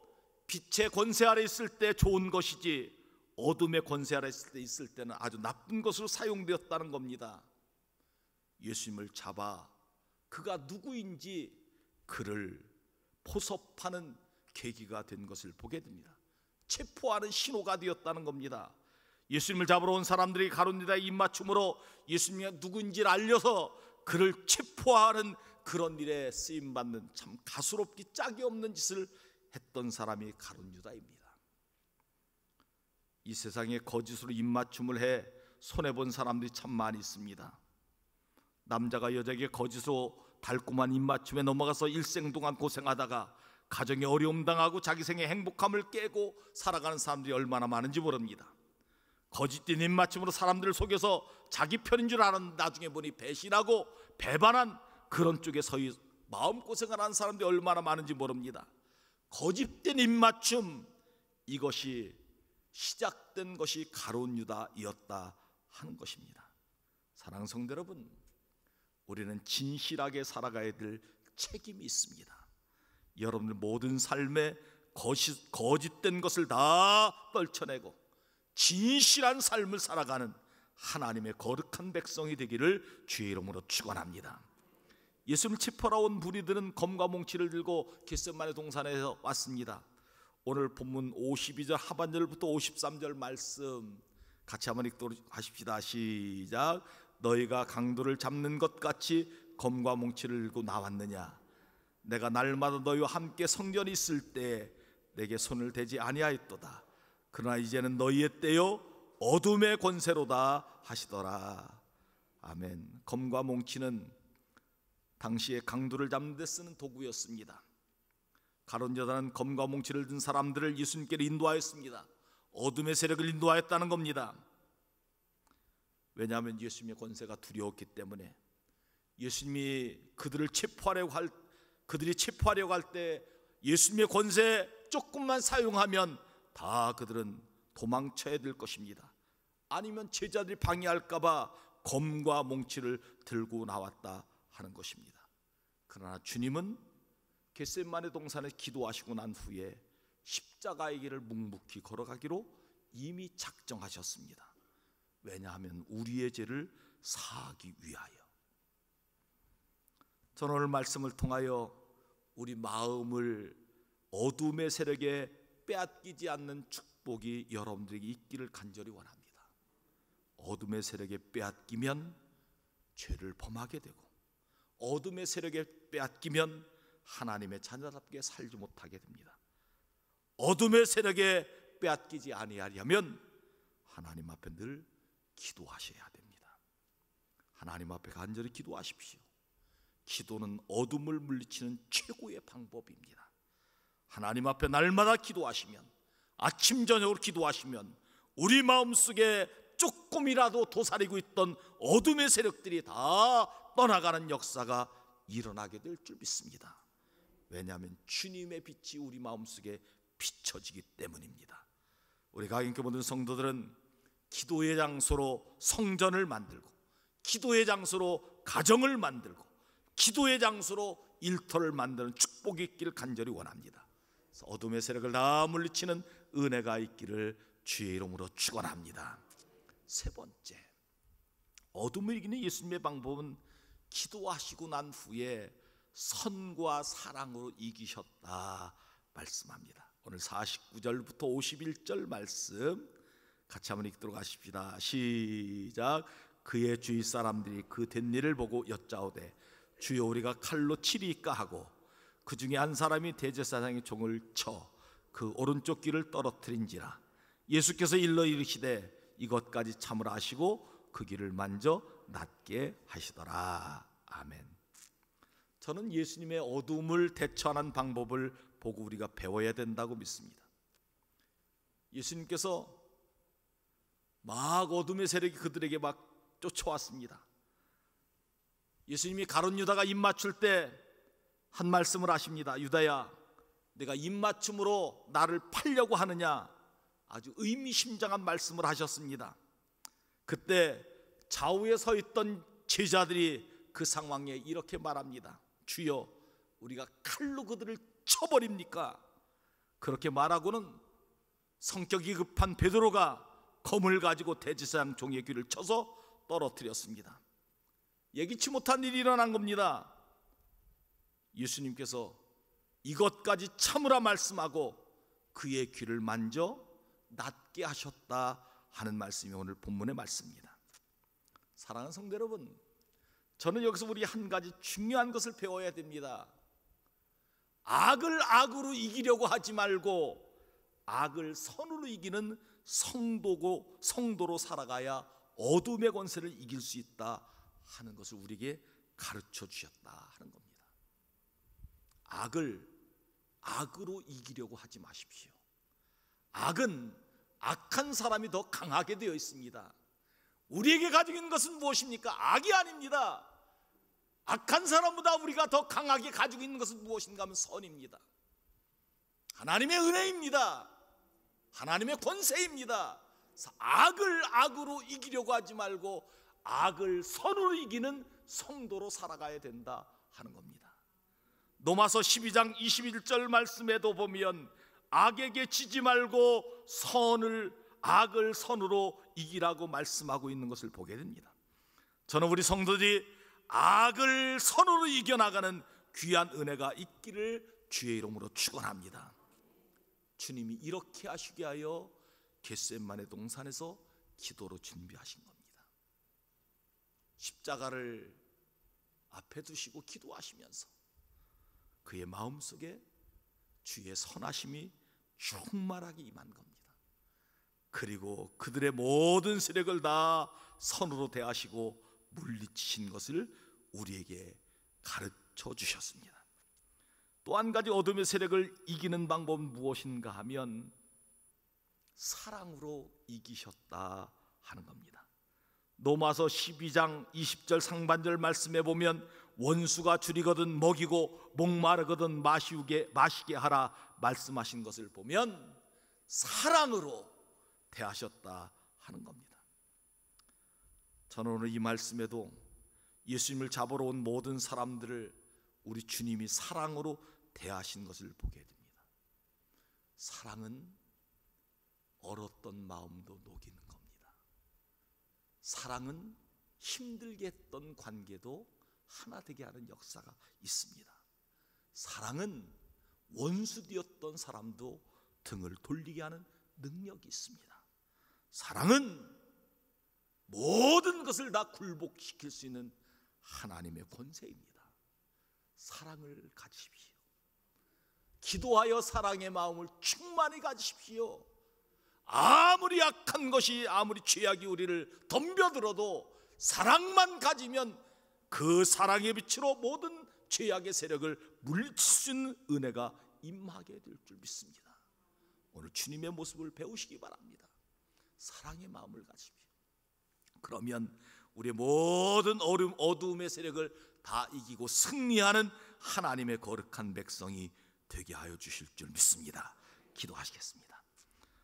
빛의 권세 아래 있을 때 좋은 것이지 어둠의 권세 아래 있을 때는 아주 나쁜 것으로 사용되었다는 겁니다. 예수님을 잡아 그가 누구인지 그를 포섭하는 계기가 된 것을 보게 됩니다. 체포하는 신호가 되었다는 겁니다. 예수님을 잡으러 온 사람들이 가룟 유다의 입맞춤으로 예수님이 누구인지를 알려서 그를 체포하는 그런 일에 쓰임받는 참 가소롭기 짝이 없는 짓을 했던 사람이 가룟 유다입니다. 이 세상에 거짓으로 입맞춤을 해 손해본 사람들이 참 많이 있습니다. 남자가 여자에게 거짓으로 달콤한 입맞춤에 넘어가서 일생 동안 고생하다가 가정에 어려움 당하고 자기 생의 행복함을 깨고 살아가는 사람들이 얼마나 많은지 모릅니다. 거짓된 입맞춤으로 사람들을 속여서 자기 편인 줄 알았는데 나중에 보니 배신하고 배반한 그런 쪽에 서히 마음고생을 하는 사람들이 얼마나 많은지 모릅니다. 거짓된 입맞춤, 이것이 시작된 것이 가룟 유다이었다 하는 것입니다. 사랑하는 성도 여러분, 우리는 진실하게 살아가야 될 책임이 있습니다. 여러분들 모든 삶에 거짓된 것을 다 떨쳐내고 진실한 삶을 살아가는 하나님의 거룩한 백성이 되기를 주의 이름으로 축원합니다. 예수님을 체포하러 온 무리들은 검과 몽치를 들고 겟세마네 동산에서 왔습니다. 오늘 본문 52절 하반절부터 53절 말씀 같이 한번 읽도록 하십시다. 시작. 너희가 강도를 잡는 것 같이 검과 몽치를 들고 나왔느냐. 내가 날마다 너희와 함께 성전에 있을 때 내게 손을 대지 아니하였도다. 그러나 이제는 너희의 때요 어둠의 권세로다 하시더라. 아멘. 검과 몽치는 당시에 강도를 잡는 데 쓰는 도구였습니다. 가룟 유다는 검과 몽치를 든 사람들을 예수님께로 인도하였습니다. 어둠의 세력을 인도하였다는 겁니다. 왜냐하면 예수님의 권세가 두려웠기 때문에. 예수님이 그들이 체포하려고 할 때 예수님의 권세 조금만 사용하면 다 그들은 도망쳐야 될 것입니다. 아니면 제자들이 방해할까 봐 검과 몽치를 들고 나왔다 하는 것입니다. 그러나 주님은 겟세마네 동산에 기도하시고 난 후에 십자가의 길을 묵묵히 걸어가기로 이미 작정하셨습니다. 왜냐하면 우리의 죄를 사하기 위하여. 저는 오늘 말씀을 통하여 우리 마음을 어둠의 세력에 빼앗기지 않는 축복이 여러분들에게 있기를 간절히 원합니다. 어둠의 세력에 빼앗기면 죄를 범하게 되고, 어둠의 세력에 빼앗기면 하나님의 자녀답게 살지 못하게 됩니다. 어둠의 세력에 빼앗기지 아니하려면 하나님 앞에 늘 기도하셔야 됩니다. 하나님 앞에 간절히 기도하십시오. 기도는 어둠을 물리치는 최고의 방법입니다. 하나님 앞에 날마다 기도하시면, 아침 저녁으로 기도하시면 우리 마음속에 조금이라도 도사리고 있던 어둠의 세력들이 다 떠나가는 역사가 일어나게 될 줄 믿습니다. 왜냐하면 주님의 빛이 우리 마음속에 비춰지기 때문입니다. 우리 가경교 모든 성도들은 기도의 장소로 성전을 만들고, 기도의 장소로 가정을 만들고, 기도의 장소로 일터를 만드는 축복이 있기를 간절히 원합니다. 그래서 어둠의 세력을 다 물리치는 은혜가 있기를 주의 이름으로 축원합니다. 세 번째, 어둠을 이기는 예수님의 방법은 기도하시고 난 후에 선과 사랑으로 이기셨다 말씀합니다. 오늘 49절부터 51절 말씀 같이 한번 읽도록 하십시다. 시작. 그의 주위 사람들이 그 된 일을 보고 여짜오되 주여 우리가 칼로 치리이까 하고, 그 중에 한 사람이 대제사장의 종을 쳐 그 오른쪽 귀를 떨어뜨린지라. 예수께서 일러 이르시되 이것까지 참으라 하시고 그 귀를 만져 낫게 하시더라. 아멘. 저는 예수님의 어둠을 대처하는 방법을 보고 우리가 배워야 된다고 믿습니다. 예수님께서 막 어둠의 세력이 그들에게 막 쫓아왔습니다. 예수님이 가룟 유다가 입 맞출 때 한 말씀을 하십니다. 유다야, 내가 입 맞춤으로 나를 팔려고 하느냐? 아주 의미심장한 말씀을 하셨습니다. 그때 좌우에 서 있던 제자들이 그 상황에 이렇게 말합니다. 주여, 우리가 칼로 그들을 쳐버립니까? 그렇게 말하고는 성격이 급한 베드로가 검을 가지고 대제사장 종의 귀를 쳐서 떨어뜨렸습니다. 예기치 못한 일이 일어난 겁니다. 예수님께서 이것까지 참으라 말씀하고 그의 귀를 만져 낫게 하셨다 하는 말씀이 오늘 본문의 말씀입니다. 사랑하는 성도 여러분, 저는 여기서 우리 한 가지 중요한 것을 배워야 됩니다. 악을 악으로 이기려고 하지 말고 악을 선으로 이기는 성도로 살아가야 어둠의 권세를 이길 수 있다 하는 것을 우리에게 가르쳐 주셨다 하는 겁니다. 악을 악으로 이기려고 하지 마십시오. 악은 악한 사람이 더 강하게 되어 있습니다. 우리에게 가지고 있는 것은 무엇입니까? 악이 아닙니다. 악한 사람보다 우리가 더 강하게 가지고 있는 것은 무엇인가 하면 선입니다. 하나님의 은혜입니다. 하나님의 권세입니다. 악을 악으로 이기려고 하지 말고 악을 선으로 이기는 성도로 살아가야 된다 하는 겁니다. 로마서 12장 21절 말씀에도 보면 악에게 지지 말고 악을 선으로 이기라고 말씀하고 있는 것을 보게 됩니다. 저는 우리 성도들이 악을 선으로 이겨나가는 귀한 은혜가 있기를 주의 이름으로 축원합니다. 주님이 이렇게 하시게 하여 겟세마네 동산에서 기도로 준비하신 겁니다. 십자가를 앞에 두시고 기도하시면서 그의 마음속에 주의 선하심이 충만하게 임한 겁니다. 그리고 그들의 모든 세력을 다 선으로 대하시고 물리치신 것을 우리에게 가르쳐 주셨습니다. 또 한 가지 어둠의 세력을 이기는 방법은 무엇인가 하면 사랑으로 이기셨다 하는 겁니다. 로마서 12장 20절 상반절 말씀에 보면 원수가 줄이거든 먹이고 목마르거든 마시게 하라 말씀하신 것을 보면 사랑으로 대하셨다 하는 겁니다. 저는 오늘 이 말씀에도 예수님을 잡으러 온 모든 사람들을 우리 주님이 사랑으로 대하신 것을 보게 됩니다. 사랑은 얼었던 마음도 녹이는 겁니다. 사랑은 힘들게 했던 관계도 하나 되게 하는 역사가 있습니다. 사랑은 원수되었던 사람도 등을 돌리게 하는 능력이 있습니다. 사랑은 모든 것을 다 굴복시킬 수 있는 하나님의 권세입니다. 사랑을 가지십시오. 기도하여 사랑의 마음을 충만히 가지십시오. 아무리 약한 것이, 아무리 죄악이 우리를 덤벼들어도 사랑만 가지면 그 사랑의 빛으로 모든 죄악의 세력을 물리칠 수 있는 은혜가 임하게 될 줄 믿습니다. 오늘 주님의 모습을 배우시기 바랍니다. 사랑의 마음을 가지십시오. 그러면 우리의 모든 어두움의 세력을 다 이기고 승리하는 하나님의 거룩한 백성이 되게 하여 주실 줄 믿습니다. 기도하시겠습니다.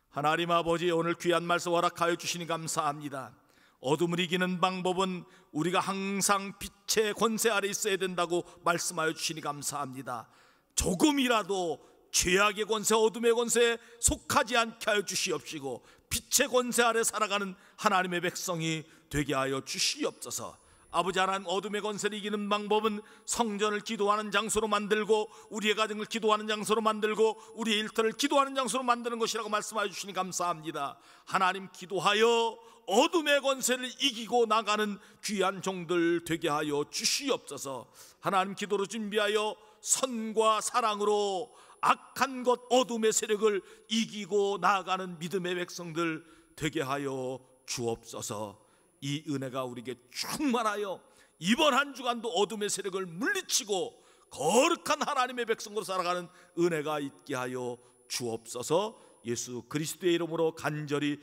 하나님 아버지, 오늘 귀한 말씀 허락하여 주시니 감사합니다. 어둠을 이기는 방법은 우리가 항상 빛의 권세 아래 있어야 된다고 말씀하여 주시니 감사합니다. 조금이라도 죄악의 권세, 어둠의 권세에 속하지 않게 하여 주시옵시고 빛의 권세 아래 살아가는 하나님의 백성이 되게 하여 주시옵소서. 아버지 하나님, 어둠의 권세를 이기는 방법은 성전을 기도하는 장소로 만들고 우리의 가정을 기도하는 장소로 만들고 우리의 일터를 기도하는 장소로 만드는 것이라고 말씀하여 주시니 감사합니다. 하나님, 기도하여 어둠의 권세를 이기고 나가는 귀한 종들 되게 하여 주시옵소서. 하나님, 기도로 준비하여 선과 사랑으로 악한 것, 어둠의 세력을 이기고 나아가는 믿음의 백성들 되게 하여 주옵소서. 이 은혜가 우리에게 충만하여 이번 한 주간도 어둠의 세력을 물리치고 거룩한 하나님의 백성으로 살아가는 은혜가 있게 하여 주옵소서. 예수 그리스도의 이름으로 간절히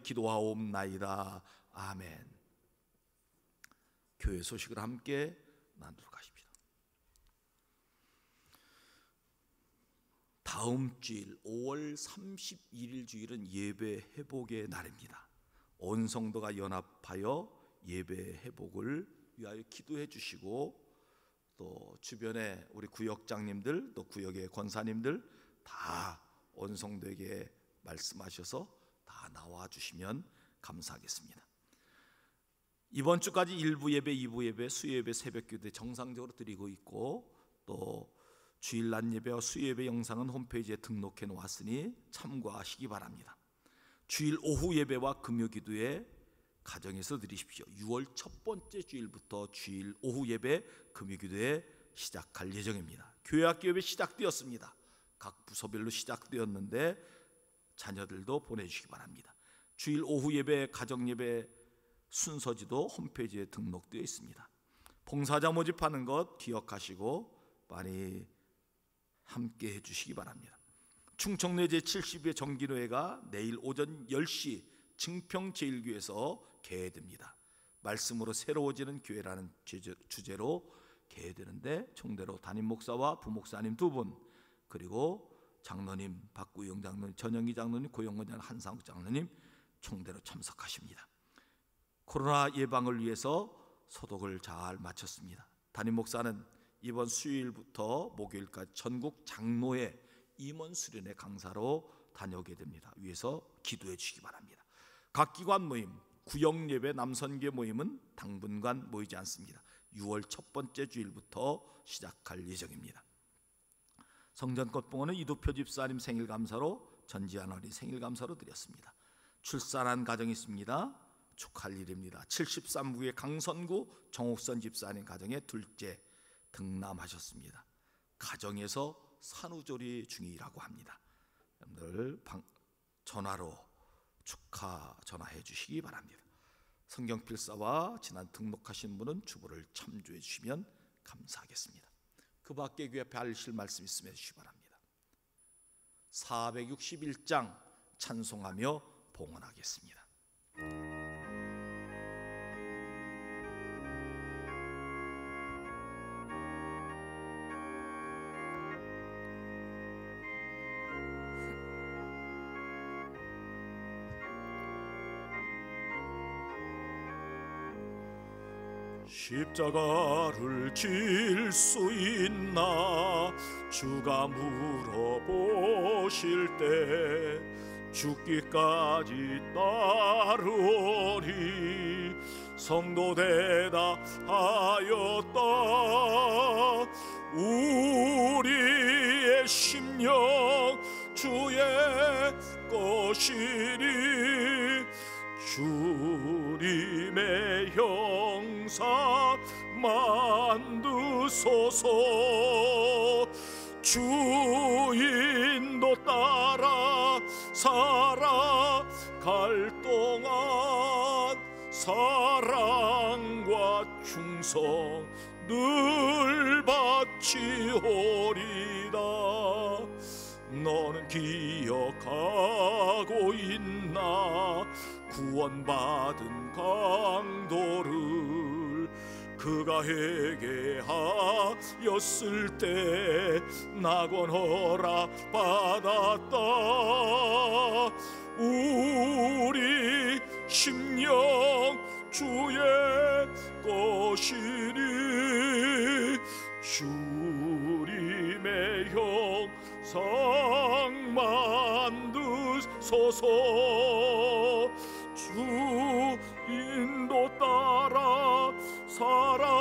기도하옵나이다. 아멘. 교회 소식을 함께 나누도록 하십시오. 다음 주일 5월 31일 주일은 예배 회복의 날입니다. 온 성도가 연합하여 예배 회복을 위하여 기도해 주시고, 또 주변에 우리 구역장님들, 또 구역의 권사님들 다 온 성도에게 말씀하셔서 다 나와 주시면 감사하겠습니다. 이번 주까지 1부 예배, 2부 예배, 수요 예배, 새벽 기도 정상적으로 드리고 있고, 또 주일 낮 예배와 수요 예배 영상은 홈페이지에 등록해 놓았으니 참고하시기 바랍니다. 주일 오후 예배와 금요 기도에 가정에서 드리십시오. 6월 첫 번째 주일부터 주일 오후 예배, 금요 기도에 시작할 예정입니다. 교회학교 예배 시작되었습니다. 각 부서별로 시작되었는데 자녀들도 보내주시기 바랍니다. 주일 오후 예배, 가정 예배 순서지도 홈페이지에 등록되어 있습니다. 봉사자 모집하는 것 기억하시고 많이 함께 해주시기 바랍니다. 충청내 제70회 정기노회가 내일 오전 10시 증평 제1교에서 개회됩니다. 말씀으로 새로워지는 교회라는 주제로 개회되는데, 총대로 담임 목사와 부목사님 2분, 그리고 장로님 박구영 장로님, 전영기 장로님, 고영건 장로님, 한상욱 장로님 총대로 참석하십니다. 코로나 예방을 위해서 소독을 잘 마쳤습니다. 담임 목사는 이번 수요일부터 목요일까지 전국 장로회 임원 수련회 강사로 다녀오게 됩니다. 위해서 기도해 주시기 바랍니다. 각 기관 모임, 구역 예배, 남선교 모임은 당분간 모이지 않습니다. 6월 첫 번째 주일부터 시작할 예정입니다. 성전꽃봉헌은 이두표 집사님 생일 감사로, 전지한 어린 생일 감사로 드렸습니다. 출산한 가정이 있습니다. 축하할 일입니다. 73구의 강선구 정옥선 집사님 가정의 둘째 등남하셨습니다. 가정에서 산후조리 중이라고 합니다. 여러분들 전화로 축하 전화해 주시기 바랍니다. 성경 필사와 지난 등록하신 분은 주보를 참조해 주시면 감사하겠습니다. 그 밖에 귀 앞에 하실 말씀 있으면 주시기 바랍니다. 461장 찬송하며 봉헌하겠습니다. 십자가를 질 수 있나 주가 물어보실 때 죽기까지 따르오리 성도 대답하였다. 우리의 심령 주의 것이니 주님의 형상 만드소서. 주인도 따라 살아갈 동안 사랑과 충성 늘 바치오리다. 너는 기억하고 있나 구원받은 강도를 그가 회개하였을 때 낙원 허락받았다. 우리 심령 주의 것이니 주님의 형상 만드소서. 주인도 따라 살아갈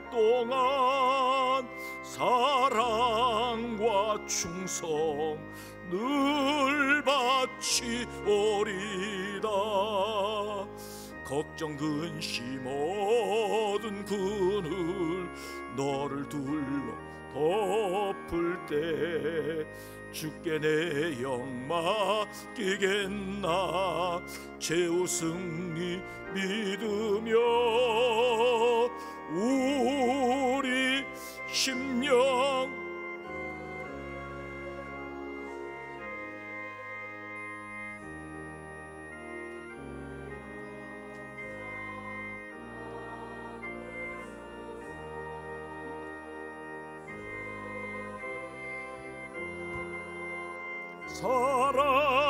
동안 사랑과 충성 늘 바치오리다. 걱정 근심 얻은 그늘 너를 둘러 덮을 때 주께 내 영 맡기겠나. 최후 승리 믿으며 우리 심령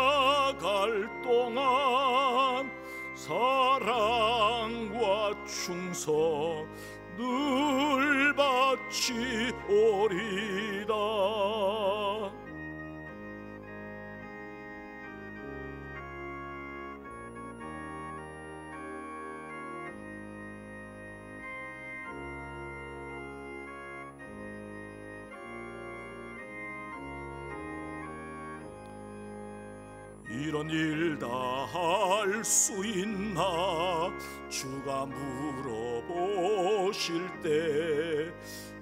살아갈 동안 사랑과 충성 늘 바치오리다. 이런 일 다 할 수 있나 주가 물어보실 때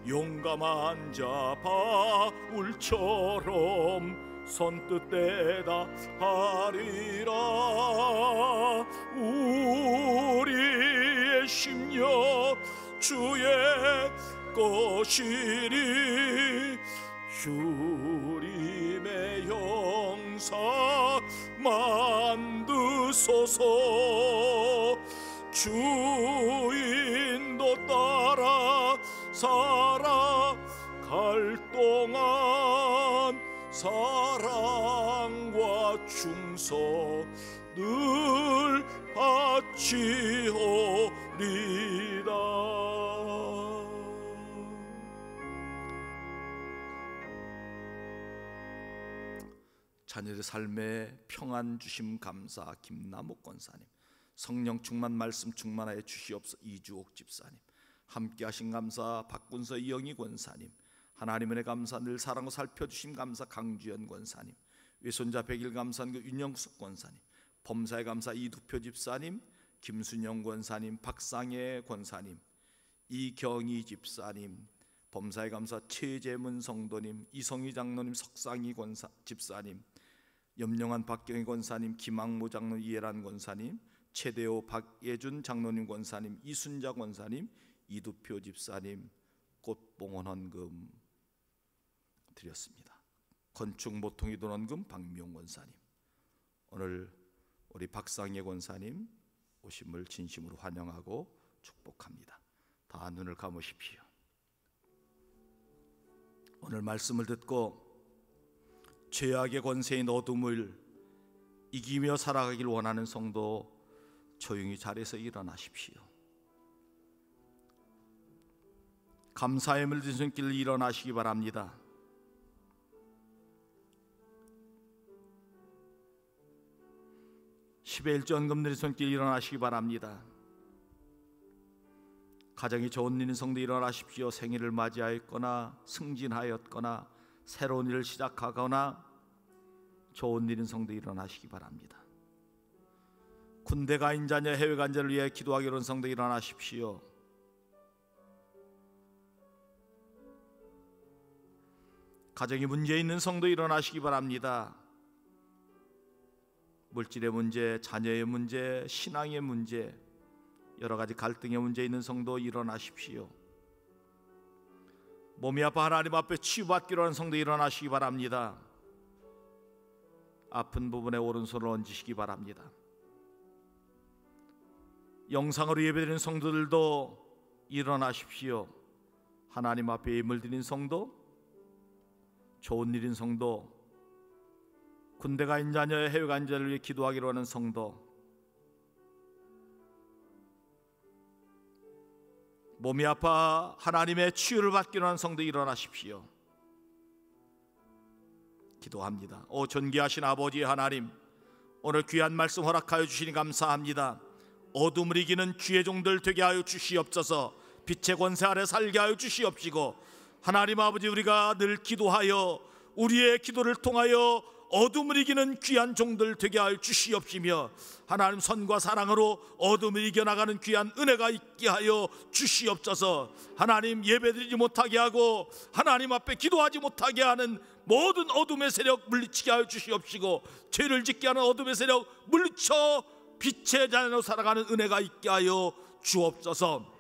용감한 자 바울처럼 선뜻 대답하리라. 우리의 심령 주의 것이니 주님의 형상 만드소서. 주인도 따라 살아갈 동안 사랑과 충성 늘 바치오리다. 자녀의 삶에 평안 주심 감사 김남옥 권사님, 성령 충만 말씀 충만하여 주시옵소서 이주옥 집사님, 함께 하신 감사 박군서 이영희 권사님, 하나님 은혜 감사 늘 사랑으로 살펴주심 감사 강주연 권사님, 외손자 100일 감사한교 윤영숙 권사님, 범사의 감사 이두표 집사님, 김순영 권사님, 박상혜 권사님, 이경희 집사님, 범사에 감사 최재문 성도님, 이성희 장로님, 석상희 집사님, 염영한 박경희 권사님, 김학무 장로님, 이해란 권사님, 최대호 박예준 장로님 권사님, 이순자 권사님, 이두표 집사님 꽃봉헌 헌금 드렸습니다. 건축 모퉁이 돈 헌금 박미용 권사님, 오늘 우리 박상예 권사님 오심을 진심으로 환영하고 축복합니다. 다 눈을 감으십시오. 오늘 말씀을 듣고 죄악의 권세인 어둠을 이기며 살아가길 원하는 성도 조용히 자리에서 일어나십시오. 감사의 힘을 드신 손길 일어나시기 바랍니다. 십일조 헌금 드린 손길 일어나시기 바랍니다. 가정이 좋은 일인 성도 일어나십시오. 생일을 맞이하였거나 승진하였거나 새로운 일을 시작하거나 좋은 일인 성도 일어나시기 바랍니다. 군대 가인 자녀, 해외 간 자를 위해 기도하기로 한 성도 일어나십시오. 가정이 문제 있는 성도 일어나시기 바랍니다. 물질의 문제, 자녀의 문제, 신앙의 문제, 여러 가지 갈등의 문제 있는 성도 일어나십시오. 몸이 아파 하나님 앞에 치유받기로 하는 성도 일어나시기 바랍니다. 아픈 부분에 오른손을 얹으시기 바랍니다. 영상으로 예배드리는 성도들도 일어나십시오. 하나님 앞에 예물 드린 성도, 좋은 일인 성도, 군대 가인 자녀의 해외 간 자를 위해 기도하기로 하는 성도, 몸이 아파 하나님의 치유를 받기로 하는 성도 일어나십시오. 기도합니다. 오 존귀하신 아버지 하나님, 오늘 귀한 말씀 허락하여 주시니 감사합니다. 어둠을 이기는 주의 종들 되게 하여 주시옵소서. 빛의 권세 아래 살게 하여 주시옵시고, 하나님 아버지, 우리가 늘 기도하여 우리의 기도를 통하여 어둠을 이기는 귀한 종들 되게 하여 주시옵시며, 하나님 선과 사랑으로 어둠을 이겨나가는 귀한 은혜가 있게 하여 주시옵소서. 하나님 예배드리지 못하게 하고 하나님 앞에 기도하지 못하게 하는 모든 어둠의 세력 물리치게 하여 주시옵시고, 죄를 짓게 하는 어둠의 세력 물리쳐 빛의 자녀로 살아가는 은혜가 있게 하여 주옵소서.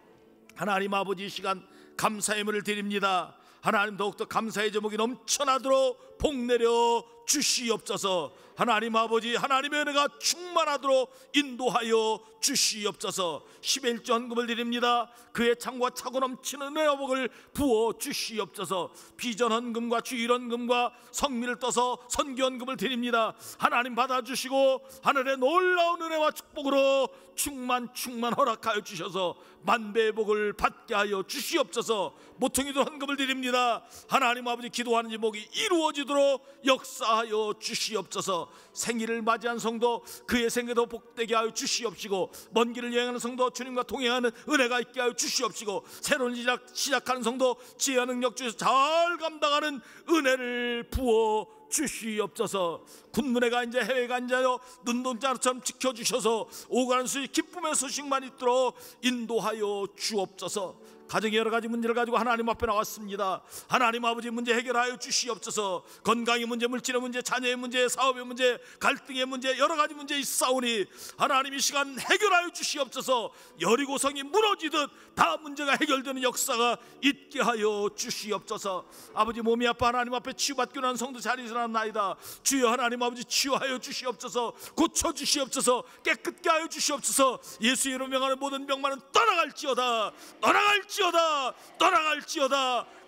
하나님 아버지, 이 시간 감사의 예물을 드립니다. 하나님 더욱더 감사의 제목이 넘쳐나도록 복내려 주시옵소서. 하나님 아버지, 하나님의 은혜가 충만하도록 인도하여 주시옵소서. 11조 헌금을 드립니다. 그의 창과 차고 넘치는 은혜와 복을 부어 주시옵소서. 비전 헌금과 주일 헌금과 성미를 떠서 선교 헌금을 드립니다. 하나님 받아주시고 하늘의 놀라운 은혜와 축복으로 충만 허락하여 주셔서 만배의 복을 받게 하여 주시옵소서. 모퉁이도 헌금을 드립니다. 하나님 아버지, 기도하는 제목이 이루어지도록 역사하여 주시옵소서. 생일을 맞이한 성도, 그의 생애도 복되게 하여 주시옵시고, 먼 길을 여행하는 성도, 주님과 동행하는 은혜가 있게 하여 주시옵시고, 새로운 시작하는 성도, 지혜와 능력 주셔서 잘 감당하는 은혜를 부어 주시옵소서. 군문에 간 자, 해외 간 자여 눈동자처럼 지켜주셔서 오가는 수익, 기쁨의 소식만 있도록 인도하여 주옵소서. 가정의 여러 가지 문제를 가지고 하나님 앞에 나왔습니다. 하나님 아버지, 문제 해결하여 주시옵소서. 건강의 문제, 물질의 문제, 자녀의 문제, 사업의 문제, 갈등의 문제, 여러 가지 문제 있사오니 하나님 이 시간 해결하여 주시옵소서. 여리고성이 무너지듯 다 문제가 해결되는 역사가 있게 하여 주시옵소서. 아버지, 몸이 아파 하나님 앞에 치유받기로 한 성도 자리에 일어나나이다. 주여 하나님 아버지, 치유하여 주시옵소서. 고쳐주시옵소서. 깨끗게 하여 주시옵소서. 예수 이름으로 명하는 모든 병만은 떠나갈지어다.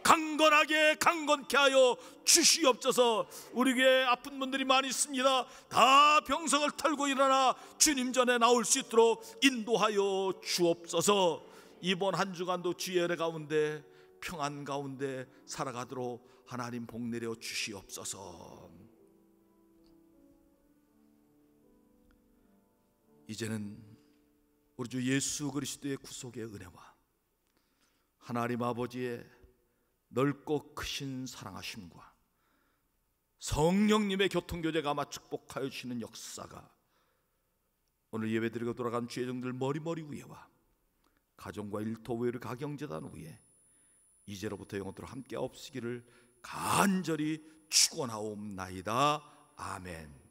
강건하게 강건케 하여 주시옵소서. 우리 교회에 아픈 분들이 많이 있습니다. 다 병성을 털고 일어나 주님 전에 나올 수 있도록 인도하여 주옵소서. 이번 한 주간도 주의 은혜 가운데, 평안 가운데 살아가도록 하나님 복 내려 주시옵소서. 이제는 우리 주 예수 그리스도의 구속의 은혜와 하나님 아버지의 넓고 크신 사랑하심과 성령님의 교통교제가 아마 축복하여 주시는 역사가 오늘 예배드리고 돌아간 주의 종들 머리머리 위에와 가정과 일터 위를 가경재단 위에 이제로부터 영원토록 함께 없으기를 간절히 축원하옵나이다. 아멘.